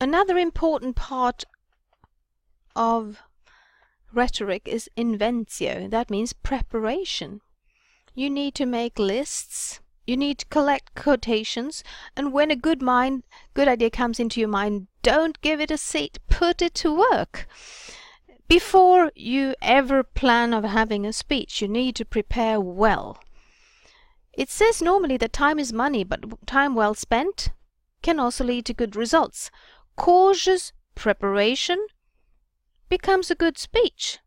Another important part of rhetoric is inventio. That means preparation. You need to make lists. You need to collect quotations. And when a good idea comes into your mind, don't give it a seat. Put it to work. Before you ever plan of having a speech, you need to prepare well. It says normally that time is money, but time well spent can also lead to good results. Cautious preparation becomes a good speech.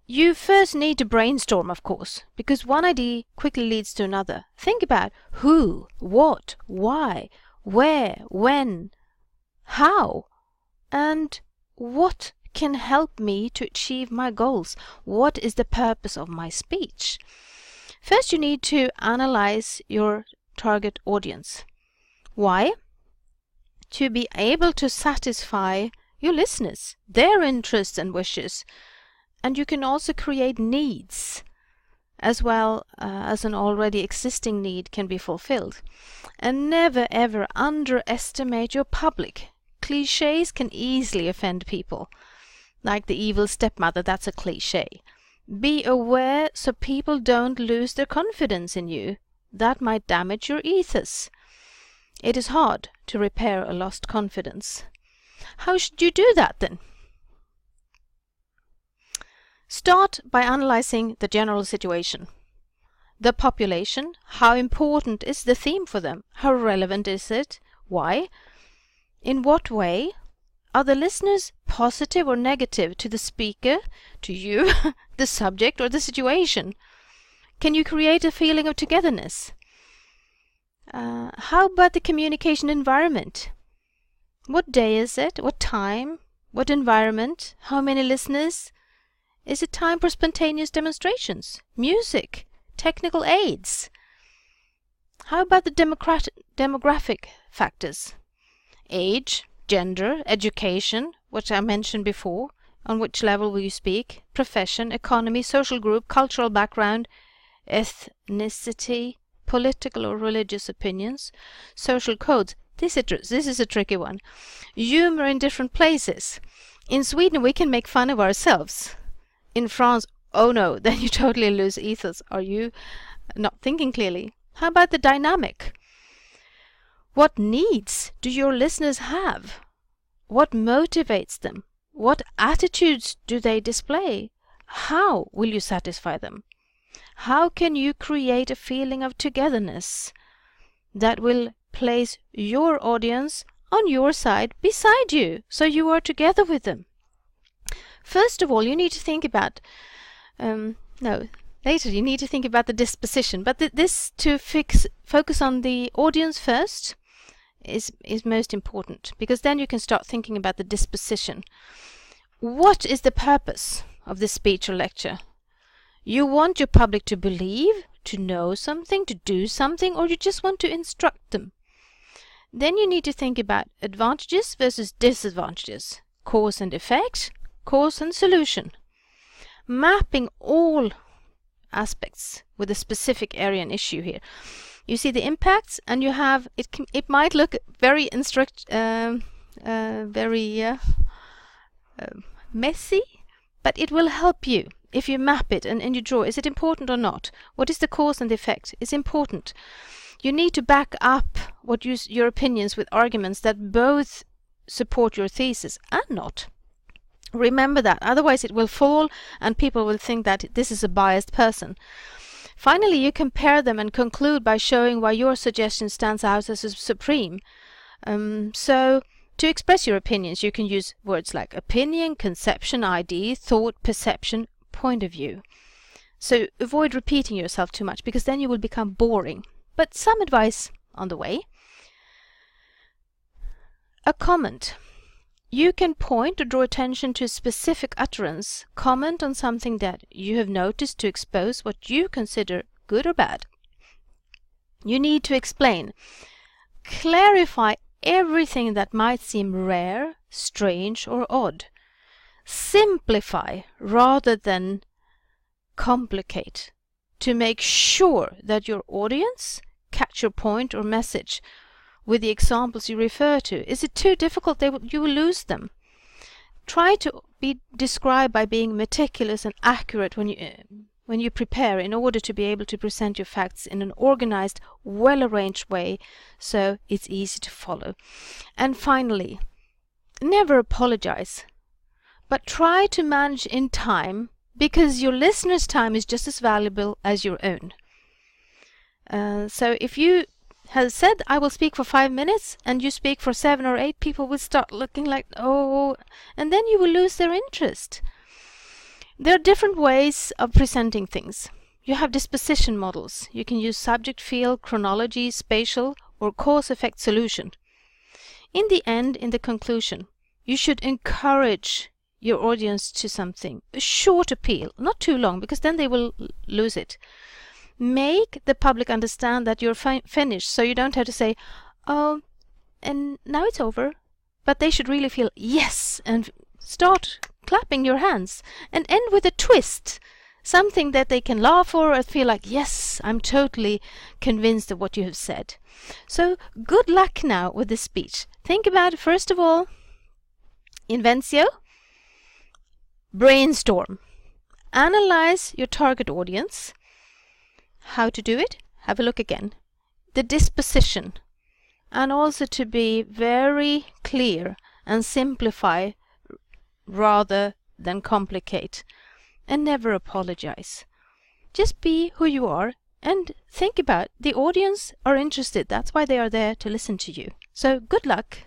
You first need to brainstorm, of course, because one idea quickly leads to another. Think about who, what, why, where, when, how, and what can help me to achieve my goals. What is the purpose of my speech? First, you need to analyze your target audience. Why? To be able to satisfy your listeners, their interests and wishes. And you can also create needs, as well as an already existing need can be fulfilled. And never ever underestimate your public. Clichés can easily offend people. Like the evil stepmother, that's a cliché. Be aware so people don't lose their confidence in you. That might damage your ethos. It is hard to repair a lost confidence. How should you do that then? Start by analyzing the general situation. The population, how important is the theme for them? How relevant is it? Why? In what way? Are the listeners positive or negative to the speaker, to you, the subject, or the situation? Can you create a feeling of togetherness? How about the communication environment? What day is it? What time? What environment? How many listeners? Is it time for spontaneous demonstrations? Music? Technical aids? How about the demographic factors? Age, gender, education, which I mentioned before, on which level will you speak, profession, economy, social group, cultural background, ethnicity, political or religious opinions, social codes. This is a tricky one. Humor in different places. In Sweden we can make fun of ourselves. In France, oh no, then you totally lose ethos. Are you not thinking clearly? How about the dynamic? What needs do your listeners have? What motivates them? What attitudes do they display? How will you satisfy them? How can you create a feeling of togetherness that will place your audience on your side beside you, so you are together with them? First of all, you need to think about later you need to think about the disposition, but this to focus on the audience first is most important, because then you can start thinking about the disposition. What is the purpose of this speech or lecture? You want your public to believe, to know something, to do something, or you just want to instruct them? Then you need to think about advantages versus disadvantages, cause and effect, cause and solution. Mapping all aspects with a specific area and issue here. You see the impacts, and you have it might look very messy, but it will help you if you map it and you draw. Is it important or not? What is the cause and effect? It's important. You need to back up your opinions with arguments that both support your thesis and not. Remember that, otherwise it will fall and people will think that this is a biased person. Finally, you compare them and conclude by showing why your suggestion stands out as supreme. So, to express your opinions, you can use words like opinion, conception, idea, thought, perception, point of view. So, avoid repeating yourself too much, because then you will become boring. But some advice on the way. A comment. You can point or draw attention to a specific utterance, comment on something that you have noticed to expose what you consider good or bad. You need to explain. Clarify everything that might seem rare, strange, or odd. Simplify rather than complicate, to make sure that your audience catch your point or message. with the examples you refer to? Is it too difficult? You will lose them. Try to be described by being meticulous and accurate when you prepare, in order to be able to present your facts in an organized, well-arranged way, so it's easy to follow. And finally, never apologize, but try to manage in time, because your listener's time is just as valuable as your own. So if you have said, I will speak for 5 minutes, and you speak for 7 or 8, people will start looking like, oh, and then you will lose their interest. There are different ways of presenting things. You have disposition models. You can use subject, field, chronology, spatial, or cause-effect solution. In the end, in the conclusion, you should encourage your audience to something. A short appeal, not too long, because then they will lose it. Make the public understand that you're finished, so you don't have to say, oh, and now it's over. But they should really feel yes, and start clapping your hands, and end with a twist, something that they can laugh or feel like, yes, I'm totally convinced of what you have said. So good luck now with this speech. Think about it. First of all, Inventio, brainstorm, analyze your target audience. How to do it? Have a look again. The disposition, and also to be very clear and simplify rather than complicate, and never apologize. Just be who you are, and think about the audience are interested. That's why they are there, to listen to you. So good luck.